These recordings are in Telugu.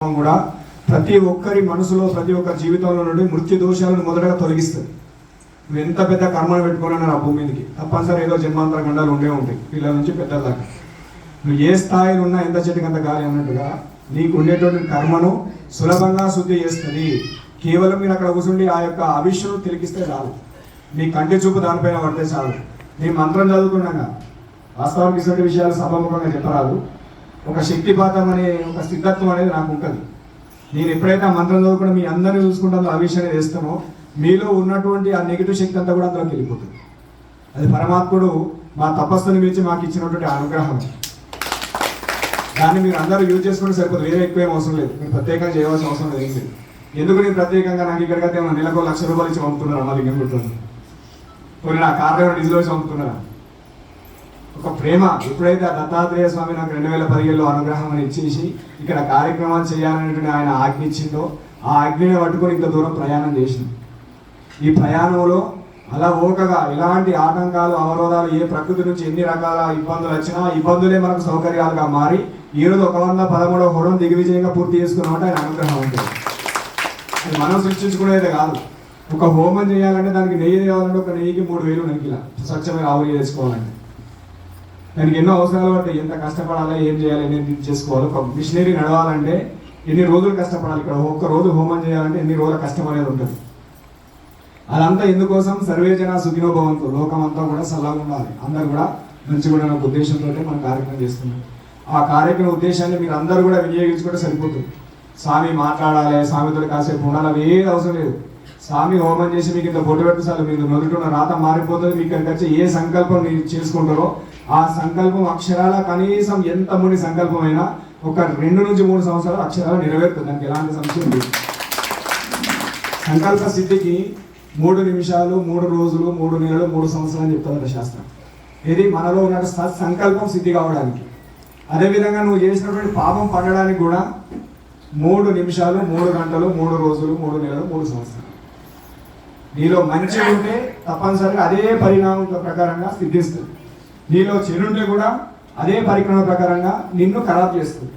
కూడా ప్రతి ఒక్కరి మనసులో ప్రతి ఒక్కరి జీవితంలో నుండి మృత్యు దోషాలను మొదటగా తొలగిస్తుంది. నువ్వు ఎంత పెద్ద కర్మను పెట్టుకున్నా ఆ భూమి మీదకి తప్పనిసరి ఏదో జన్మాంతర గండాలు ఉండే ఉంటాయి, పిల్లల నుంచి పెద్దల దాకా. నువ్వు ఏ స్థాయిలో ఉన్నా ఎంత చెట్టుకి అంత గాలి అన్నట్టుగా నీకు ఉండేటువంటి కర్మను సులభంగా శుద్ధి చేస్తుంది. కేవలం మీరు అక్కడ కూర్చుండి ఆ యొక్క అవిష్యం తిరిగిస్తే చాలు, నీ కంటి చూపు దానిపైన పడితే చాలు. నీ మంత్రం చదువుకున్నాగా వాస్తవానికి ఇటువంటి విషయాలు సభాముఖంగా చెప్పరాదు. ఒక శక్తిపాతం అనే ఒక సిద్ధత్వం అనేది నాకు ఉంటుంది. నేను ఎప్పుడైతే ఆ మంత్రం చదువుకుంటే మీ అందరినీ చూసుకుంటానో ఆ విషయాన్ని వేస్తానో మీలో ఉన్నటువంటి ఆ నెగిటివ్ శక్తి అంతా కూడా అందులోకి వెళ్ళిపోతుంది. అది పరమాత్ముడు మా తపస్సుని మించి మాకు ఇచ్చినటువంటి అనుగ్రహం. దాన్ని మీరు అందరూ యూజ్ చేసుకుంటే సరిపోతుంది, వేరే ఎక్కువ ఏం అవసరం లేదు. మీరు ప్రత్యేకంగా చేయవలసిన అవసరం లేదు. ఏం లేదు. ఎందుకు నేను ప్రత్యేకంగా నాకు ఇక్కడికైతే నెలకు ₹1,00,000 ఇచ్చి పంపుతున్నారా, మళ్ళీ ఇంకొంటుంది కొన్ని నా కార్లో డీజిల్ వేసి పంపుతున్నారా? ఒక ప్రేమ. ఎప్పుడైతే ఆ దత్తాత్రేయ స్వామి నాకు 2017లో అనుగ్రహం అని ఇచ్చేసి ఇక్కడ కార్యక్రమాలు చేయాలనేటువంటి ఆయన ఆజ్ఞ ఇచ్చిందో ఆ ఆజ్ఞని పట్టుకొని ఇంత దూరం ప్రయాణం చేసింది. ఈ ప్రయాణంలో అలా ఓకగా ఎలాంటి ఆటంకాలు అవరోధాలు ఏ ప్రకృతి నుంచి ఎన్ని రకాల ఇబ్బందులు వచ్చినా ఇబ్బందులే మనకు సౌకర్యాలుగా మారి ఈరోజు 113వ హోరం దిగ్విజయంగా పూర్తి చేసుకున్నామంటే ఆయన అనుగ్రహం ఉంటుంది. అది మనం సృష్టించుకునేదే కాదు. ఒక హోమం చేయాలంటే దానికి నెయ్యి తేవాలంటే ఒక నెయ్యికి 3,000 నెయ్యిలా స్వచ్ఛమైన ఆవులు చేసుకోవాలంటే దానికి ఎన్నో అవసరాలు పడతాయి. ఎంత కష్టపడాలి, ఏం చేయాలి, ఎన్ని చేసుకోవాలి. ఒక మిషనరీ నడవాలంటే ఎన్ని రోజులు కష్టపడాలి. ఇక్కడ ఒక్క రోజు హోమం చేయాలంటే ఎన్ని రోజుల కష్టం అనేది ఉంటుంది. అదంతా ఎందుకోసం? సర్వేజన సుఖినో భవంతు, లోకం అంతా కూడా సల్లగా ఉండాలి, అందరు కూడా మంచిగా ఉండాలనే ఉద్దేశంతో మనం కార్యక్రమం చేస్తున్నాం. ఆ కార్యక్రమ ఉద్దేశాన్ని మీరు అందరూ కూడా వినియోగించుకుంటే సరిపోతుంది. స్వామి మాట్లాడాలి, స్వామితో కాసేపు ఉండాలి, అవి ఏది అవసరం లేదు. స్వామి హోమం చేసి మీకు ఇంత బొట్టు పెట్టు సార్, మీరు మొదలున్న రాత మారిపోతుంది. మీకు ఇక్కడికి వచ్చి ఏ సంకల్పం మీరు చేసుకుంటారో ఆ సంకల్పం అక్షరాల కనీసం ఎంత ముని సంకల్పం అయినా ఒక 2 నుంచి 3 సంవత్సరాలు అక్షరాలు నెరవేరుతుంది. దానికి ఎలాంటి సంశయం లేదు. సంకల్ప సిద్ధికి 3 నిమిషాలు, 3 రోజులు, 3 నెలలు, 3 సంవత్సరాలు అని చెప్తారు శాస్త్రం. ఇది మనలో ఉన్న సంకల్పం సిద్ధి కావడానికి. అదేవిధంగా నువ్వు చేసినటువంటి పాపం పడడానికి కూడా 3 నిమిషాలు, 3 గంటలు, 3 రోజులు, 3 నెలలు, 3 సంవత్సరాలు. నీలో మంచి ఉంటే తప్పనిసరిగా అదే పరిణామం ప్రకారంగా సిద్ధిస్తుంది. నీలో చెడుంటే కూడా అదే పరిక్రమ ప్రకారంగా నిన్ను ఖరాబ్ చేస్తుంది.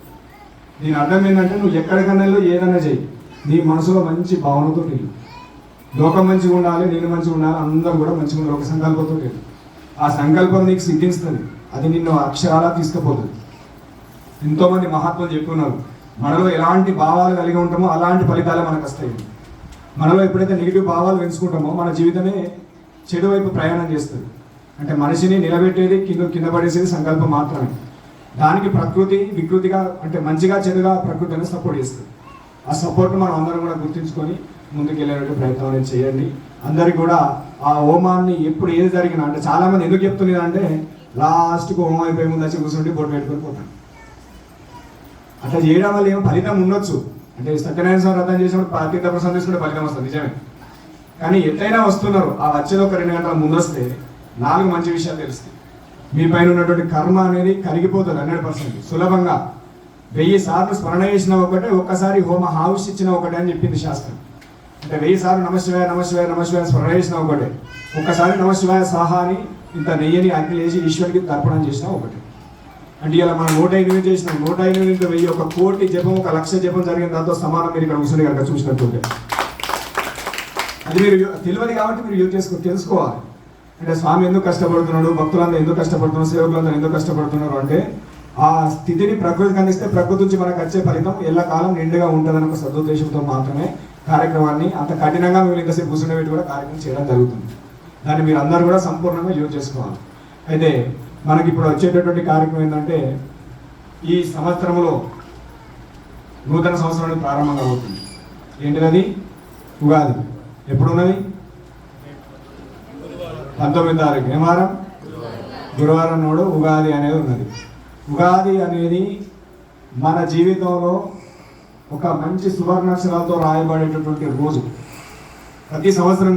దీని అర్థం ఏంటంటే నువ్వు ఎక్కడికన్నా ఏదైనా చెయ్యి, నీ మనసులో మంచి భావనతో లేదు. లోకం మంచిగా ఉండాలి, నేను మంచిగా ఉండాలి, అందరూ కూడా మంచిగా ఉండాలి, ఒక సంకల్పంతో లేదు. ఆ సంకల్పం నీకు సిద్ధిస్తుంది. అది నిన్ను అక్షరాలా తీసుకుపోతుంది. ఎంతోమంది మహాత్ములు చెప్పుకున్నారు, మనలో ఎలాంటి భావాలు కలిగి ఉంటామో అలాంటి ఫలితాలే మనకు వస్తాయి. మనలో ఎప్పుడైతే నెగిటివ్ భావాలు పెంచుకుంటామో మన జీవితమే చెడు వైపు ప్రయాణం చేస్తుంది. అంటే మనిషిని నిలబెట్టేది కింద పడేసేది సంకల్పం మాత్రమే. దానికి ప్రకృతి వికృతిగా అంటే మంచిగా చెడుగా ప్రకృతి అనేది సపోర్ట్ చేస్తుంది. ఆ సపోర్ట్ మనం అందరం కూడా గుర్తించుకొని ముందుకు వెళ్ళేటువంటి ప్రయత్నం అనేది చేయండి. అందరికి కూడా ఆ హోమాన్ని ఎప్పుడు ఏది జరిగినా అంటే చాలా మంది ఎందుకు చెప్తున్నది అంటే లాస్ట్కు హోమం అయిపోయే ముందు వచ్చి కూర్చుండి బొట్టు పెట్టుకొని పోతాను. అట్లా చేయడం వల్ల ఏమో ఫలితం ఉండొచ్చు. అంటే సత్యనారాయణ స్వామి వ్రతం చేసినప్పుడు తీర్థ ప్రసాదం తీసుకుంటే ఫలితం వస్తుంది నిజమే. కానీ ఎట్లయినా వస్తున్నారు ఆ వచ్చేది ఒక 2 గంటల ముందు వస్తే 4 మంచి విషయాలు తెలుస్తాయి. మీ పైన ఉన్నటువంటి కర్మ అనేది కరిగిపోతుంది 100%. సులభంగా 1000 సార్లు స్మరణ చేసిన ఒకటే, ఒక్కసారి హోమ హావుస్ ఇచ్చిన ఒకటే అని చెప్పింది శాస్త్రం. అంటే 1000 సార్లు నమశివాయ నమశివాయ నమశివాయ స్మరణ చేసిన ఒకటే, ఒక్కసారి నమశివాయ సాహా అని ఇంత నెయ్యని అగ్ని వేసి ఈశ్వరికి తర్పణం చేసిన ఒకటే. అంటే ఇలా మనం 108 చేసినాం. 108 into 1000 1 కోటి జపం 1,00,000 జపం జరిగిన దాంతో సమానం. మీరు ఇక్కడ కూర్చొని కనుక చూసినట్టుంటే అది మీరు తెలియదు కాబట్టి మీరు యూజ్ తెలుసుకోవాలి. అంటే స్వామి ఎందుకు కష్టపడుతున్నాడు, భక్తులందరూ ఎందుకు కష్టపడుతున్నారు, సేవకులందరూ ఎందుకు కష్టపడుతున్నారు అంటే ఆ స్థితిని ప్రకృతికి అందిస్తే ప్రకృతి నుంచి మనకు వచ్చే ఫలితం ఎల్లకాలం నిండుగా ఉంటుందని ఒక సదుద్దేశంతో మాత్రమే కార్యక్రమాన్ని అంత కఠినంగా మేము ఇంతసేపు కూర్చుండేవి కూడా కార్యక్రమం చేయడం జరుగుతుంది. దాన్ని మీరు అందరూ కూడా సంపూర్ణంగా యూజ్ చేసుకోవాలి. అయితే మనకి ఇప్పుడు వచ్చేటటువంటి కార్యక్రమం ఏంటంటే ఈ సంవత్సరంలో నూతన సంవత్సరం ప్రారంభంగా అవుతుంది. ఏంటిది? ఉగాది. ఎప్పుడు ఉన్నది? 19వ తారీఖు. ఏ వారం? గురువారం నాడు ఉగాది అనేది ఉన్నది. ఉగాది అనేది మన జీవితంలో ఒక మంచి సువర్ణాక్షరాలతో రాయబడేటటువంటి రోజు. ప్రతి సంవత్సరం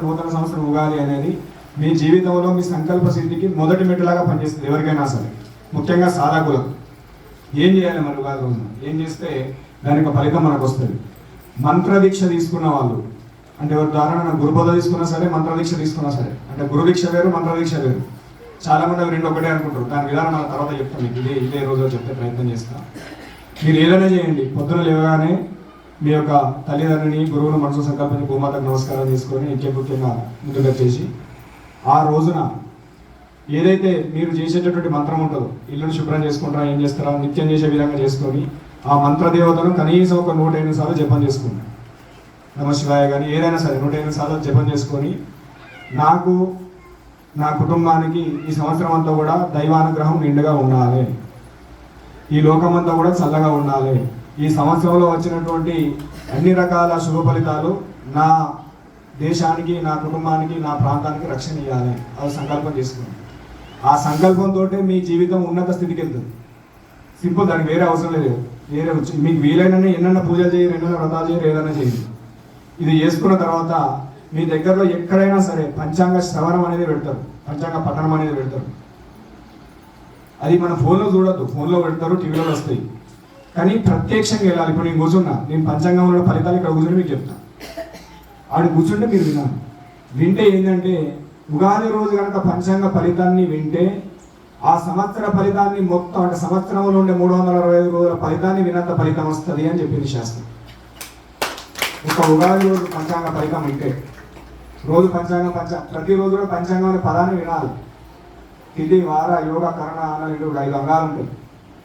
నూతన సంవత్సరం ఉగాది అనేది మీ జీవితంలో మీ సంకల్ప సిద్ధికి మొదటి మెట్టులాగా పనిచేస్తుంది ఎవరికైనా సరే, ముఖ్యంగా సాధకులు. ఏం చేయాలి మరి ఉగాది రోజున? ఏం చేస్తే దానికి ఫలితం మనకు వస్తుంది? మంత్రదీక్ష తీసుకున్న వాళ్ళు, అంటే ఎవరి ద్వారా గురుబోధ తీసుకున్నా సరే, మంత్రదీక్ష తీసుకున్నా సరే, అంటే గురుదీక్ష వేరు మంత్రదీక్ష వేరు. చాలా మంది అవి 2 ఒకటే అనుకుంటారు. దాని విధానం మన తర్వాత చెప్తాను మీకు. ఇదే రోజు చెప్తే ప్రయత్నం చేస్తాను. మీరు ఏదైనా చేయండి, పొద్దున లేవగానే మీ యొక్క తల్లిదండ్రుని గురువును మనసు సంకల్పించి భూమాతకు నమస్కారం చేసుకొని ముఖ్యంగా ముందుగా చేసి ఆ రోజున ఏదైతే మీరు చేసేటటువంటి మంత్రం ఉంటుందో, ఇల్లును శుభ్రం చేసుకుంటారా ఏం చేస్తారా నిత్యం చేసే విధంగా చేసుకొని ఆ మంత్రదేవతను కనీసం ఒక 108 సార్లు జపం చేసుకోండి. నమశివాయ కానీ ఏదైనా సరే 108 సార్లు జపం చేసుకొని నాకు నా కుటుంబానికి ఈ సంవత్సరం అంతా కూడా దైవానుగ్రహం నిండుగా ఉండాలి, ఈ లోకమంతా కూడా చల్లగా ఉండాలి, ఈ సంవత్సరంలో వచ్చినటువంటి అన్ని రకాల శుభ ఫలితాలు నా దేశానికి నా కుటుంబానికి నా ప్రాంతానికి రక్షణ ఇవ్వాలి, అది సంకల్పం చేసుకోండి. ఆ సంకల్పంతో మీ జీవితం ఉన్నత స్థితికి వెళ్తుంది. సింపుల్, దానికి వేరే అవసరం లేదు. వేరే మీకు వీలైన ఎన్నైనా పూజలు చేయరు, ఎన్నైనా వ్రతాలు చేయరు, ఏదైనా చేయండి. ఇది చేసుకున్న తర్వాత మీ దగ్గరలో ఎక్కడైనా సరే పంచాంగ శ్రవణం అనేది పెడతారు, పంచాంగ పఠనం అనేది పెడతారు. అది మన ఫోన్లో చూడొద్దు, ఫోన్లో పెడతారు, టీవీలో వస్తాయి. కానీ ప్రత్యక్షంగా వెళ్ళాలి. ఇప్పుడు నేను కూర్చున్నా, నేను పంచాంగంలో ఫలితాలు ఇక్కడ కూర్చొని మీకు చెప్తాను. ఆడు కూర్చుంటే మీరు వినాలి. వింటే ఏంటంటే ఉగాది రోజు కనుక పంచాంగ ఫలితాన్ని వింటే ఆ సంవత్సర ఫలితాన్ని మొత్తం అంటే సంవత్సరంలో ఉండే 365 రోజుల ఫలితాన్ని వినంత ఫలితం వస్తుంది అని చెప్పింది శాస్త్రం. ఒక ఉగాది రోజు పంచాంగ ఫలితం వింటే రోజు ప్రతిరోజు కూడా పంచాంగం అనే పదాన్ని వినాలి. తిథి వార యోగ కరణ అనేది 5 అంగాలు ఉంటాయి.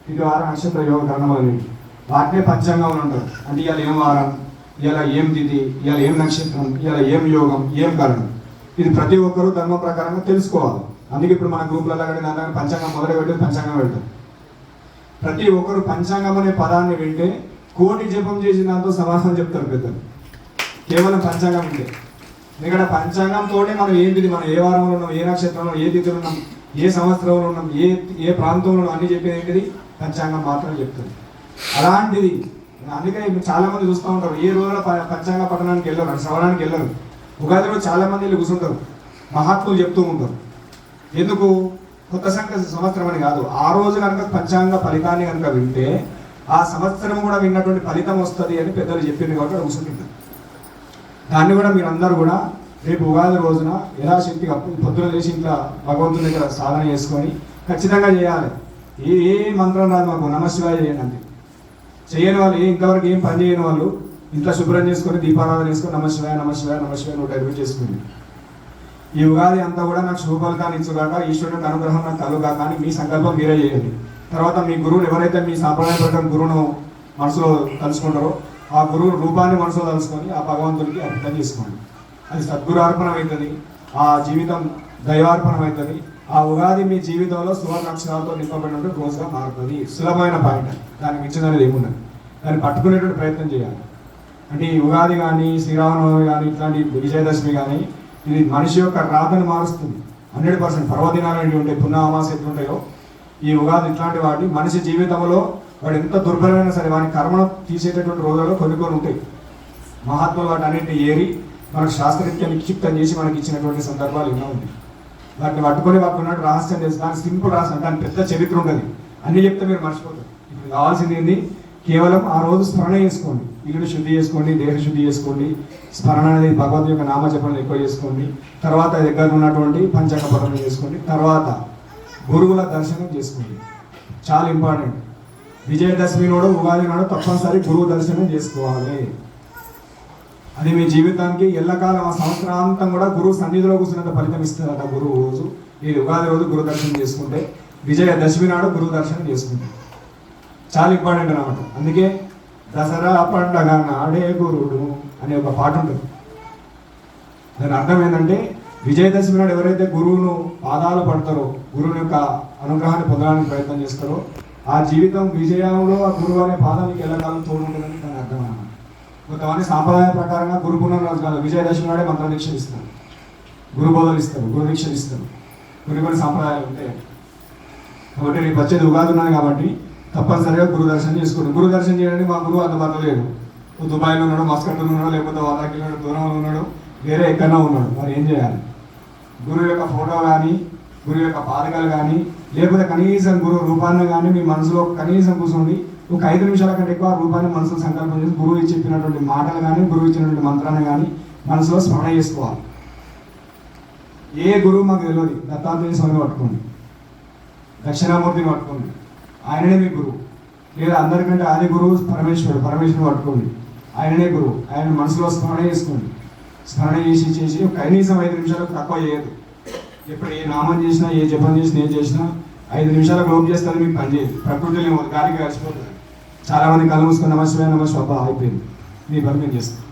తిథి వార నక్షత్ర యోగ కరణం అనేది వాటినే పంచాంగం ఉంటుంది. అంటే ఇవాళ ఏం వారం, ఇవాళ ఏం తిథి, ఇవాళ ఏం నక్షత్రం, ఇవాళ ఏం యోగం, ఏం కరణం, ఇది ప్రతి ఒక్కరూ ధర్మ ప్రకారంగా తెలుసుకోవాలి. అందుకే ఇప్పుడు మన గ్రూపులలో కానీ దాంట్లో పంచాంగం మొదలు పెట్టి పంచాంగం పెడతాం. ప్రతి ఒక్కరు పంచాంగం అనే పదాన్ని వింటే కోటి జపం చేసిన దాంతో సమాధానం చెప్తారు పెద్దలు, కేవలం పంచాంగం వింటే. ఎందుకంటే పంచాంగంతోనే మనం ఏంటిది, మనం ఏ వారంలో ఉన్నాం, ఏ నక్షత్రంలో, ఏ తిథిలో ఉన్నాం, ఏ సంవత్సరంలో ఉన్నాం, ఏ ప్రాంతంలో ఉన్నాం అన్ని చెప్పేది ఏంటిది పంచాంగం మాత్రం చెప్తుంది. అలాంటిది అందుకే చాలా మంది చూస్తూ ఉంటారు, ఏ రోజున పంచాంగ పఠనానికి వెళ్ళరు, శ్రవణానికి వెళ్ళరు. ఉగాది రోజు చాలా మంది వెళ్ళి కూర్చుంటారు, మహాత్ములు చెప్తూ ఉంటారు. ఎందుకు? కొత్త సంవత్సరం అని కాదు, ఆ రోజు కనుక పంచాంగ ఫలితాన్ని కనుక వింటే ఆ సంవత్సరం కూడా విన్నటువంటి ఫలితం వస్తుంది అని పెద్దలు చెప్పింది కాబట్టి కూర్చుంటుంటారు. దాన్ని కూడా మీరందరూ కూడా రేపు ఉగాది రోజున యథాశక్తిగా పొద్దున లేచి ఇంట్లో భగవంతుని దగ్గర సాధన చేసుకొని ఖచ్చితంగా చేయాలి. ఏ మంత్రం రాదు మాకు, నమశివాయ చేయండి అంతే. చేయని వాళ్ళు ఇంతవరకు ఏం పని చేయని వాళ్ళు ఇంట్లో శుభ్రం చేసుకొని దీపారాధన చేసుకొని నమశివాయ నమశివాయ నమశివాయ 120 చేసుకుంది. ఈ ఉగాది అంతా కూడా నాకు శుభ ఫలితాన్ని ఇచ్చుగాక, ఈశ్వరునికి అనుగ్రహం నాకు కలుగాక అని మీ సంకల్పం మీరే చేయండి. తర్వాత మీ గురువుని ఎవరైతే మీ సాంప్రదాయ ప్రకారం గురువును మనసులో తలుచుకుంటారో ఆ గురువు రూపాన్ని మనసులో తలుచుకొని ఆ భగవంతుడికి అర్పణ చేసుకోండి. అది సద్గురు అర్పణం అవుతుంది, ఆ జీవితం దైవార్పణం అవుతుంది. ఆ ఉగాది మీ జీవితంలో సువర్ణ అక్షరాలతో నింపబడినటువంటి రోజుగా మారుతుంది. సులభమైన పాయింట్, దానికి మించినది ఏమున్నది. దాన్ని పట్టుకునేటువంటి ప్రయత్నం చేయాలి. అంటే ఈ ఉగాది కానీ శ్రీరామనవమి కానీ ఇట్లాంటి విజయదశమి కానీ ఇది మనిషి యొక్క రాతను మారుస్తుంది. 100% పర్వదినాలు అనేవి ఉంటాయి, పుణ్యమాస ఎట్లుంటాయో ఈ ఉగాది ఇట్లాంటి వాటి మనిషి జీవితంలో వాడు ఎంత దుర్బలమైనా సరే వాని కర్మను తీసేటటువంటి రోజుల్లో కొన్ని ఉంటాయి. మహాత్ములు వాటి అన్నింటినీ ఏరి మనకు శాస్త్రరీత్యా నిక్షిప్తం చేసి మనకి ఇచ్చినటువంటి సందర్భాలు ఎన్నో ఉన్నాయి. వాటిని పట్టుకొని వాటికి ఉన్నట్టు రహస్యం తెలుసు. దానికి సింపుల్ రహస్యం, దాని పెద్ద చరిత్ర ఉంటుంది. అన్ని చెప్తే మీరు మర్చిపోతారు. ఇప్పుడు కావాల్సింది ఏంది, కేవలం ఆ రోజు స్మరణ చేసుకోండి, ఇల్లు శుద్ధి చేసుకోండి, దేహ శుద్ధి చేసుకోండి, స్మరణ అనేది భగవంతు యొక్క నామజపం ఎక్కువ చేసుకోండి. తర్వాత దగ్గర ఉన్నటువంటి పంచాంగ పఠనం చేసుకోండి. తర్వాత గురువుల దర్శనం చేసుకోండి, చాలా ఇంపార్టెంట్. విజయదశమి నాడు ఉగాది నాడు తప్పనిసరి గురువు దర్శనం చేసుకోవాలి. అది మీ జీవితానికి ఎల్లకాలం ఆ సంవత్సరాంతం కూడా గురువు సన్నిధిలో కూర్చున్నంత ఫలితం ఇస్తుందట. గురువు రోజు ఈ ఉగాది రోజు గురు దర్శనం చేసుకుంటే, విజయదశమి నాడు గురువు దర్శనం చేసుకుంటే చాలా ఇంపార్టెంట్ అన్నమాట. అందుకే దసరా పండగ నాడే గురుడు అనే ఒక పాట ఉంటుంది. దాని అర్థం ఏంటంటే విజయదశమి నాడు ఎవరైతే గురువును పాదాలు పడతారో, గురువుని యొక్క అనుగ్రహాన్ని పొందడానికి ప్రయత్నం చేస్తారో ఆ జీవితం విజయంలో ఆ గురువు అనే పాదానికి ఎల్లకాలం తోడు ఉంటుందని దాని అర్థం అన్నమాట. కొంతమంది సాంప్రదాయ ప్రకారంగా గురు పునర్రోజు కాదు, విజయదశమి నాడే మంత్రదీక్షలు ఇస్తారు, గురు బోధలు ఇస్తారు, గురు దీక్షలు ఇస్తారు. కొన్ని సాంప్రదాయాలు ఉంటాయి. కాబట్టి రేపు వచ్చేది ఉగాది ఉన్నది కాబట్టి తప్పనిసరిగా గురు దర్శనం చేసుకోండి. గురు దర్శనం చేయడానికి మా గురువు అందుబాటులో లేడు. దుబాయ్లో ఉన్నాడు, మస్కట్లో ఉన్నాడు, లేకపోతే 100 కిలోమీటర్ దూరంలో ఉన్నాడు, వేరే ఎక్కడో ఉన్నాడు. మరి ఏం చేయాలి? గురువు యొక్క ఫోటో కానీ, గురువు యొక్క పాదకాలు కానీ, లేకపోతే కనీసం గురువు రూపాన్ని కానీ మీ మనసులో కనీసం కూర్చోండి. ఒక 5 నిమిషాల కంటే ఎక్కువ రూపాన్ని మనసులో సంకల్పం చేసి గురువు చెప్పినటువంటి మాటలు కానీ, గురువు ఇచ్చినటువంటి మంత్రాన్ని కానీ మనసులో స్మరణ చేసుకోవాలి. ఏ గురువు మాకు తెలియదు, దత్తాత్రేయ స్వామిని పట్టుకోండి, దక్షిణామూర్తిని పట్టుకోండి, ఆయననే మీ గురువు. లేదా అందరికంటే ఆది గురువు పరమేశ్వరుని పట్టుకోండి, ఆయననే గురువు, ఆయన మనసులో స్మరణ చేసుకోండి. స్మరణ చేసి కనీసం 5 నిమిషాలకు తక్కువ చేయదు. ఎప్పుడు ఏ నామం చేసినా, ఏ జపం చేసినా, ఏం చేసినా 5 నిమిషాలకు లోపు చేస్తుంది, మీకు పని చేయదు. ప్రకృతిలో గాలికి కలిసిపోతుంది. చాలామంది కళ్ళు మూసుకొని నమస్కారం అయిపోయింది. మీ పని మేము చేస్తాం.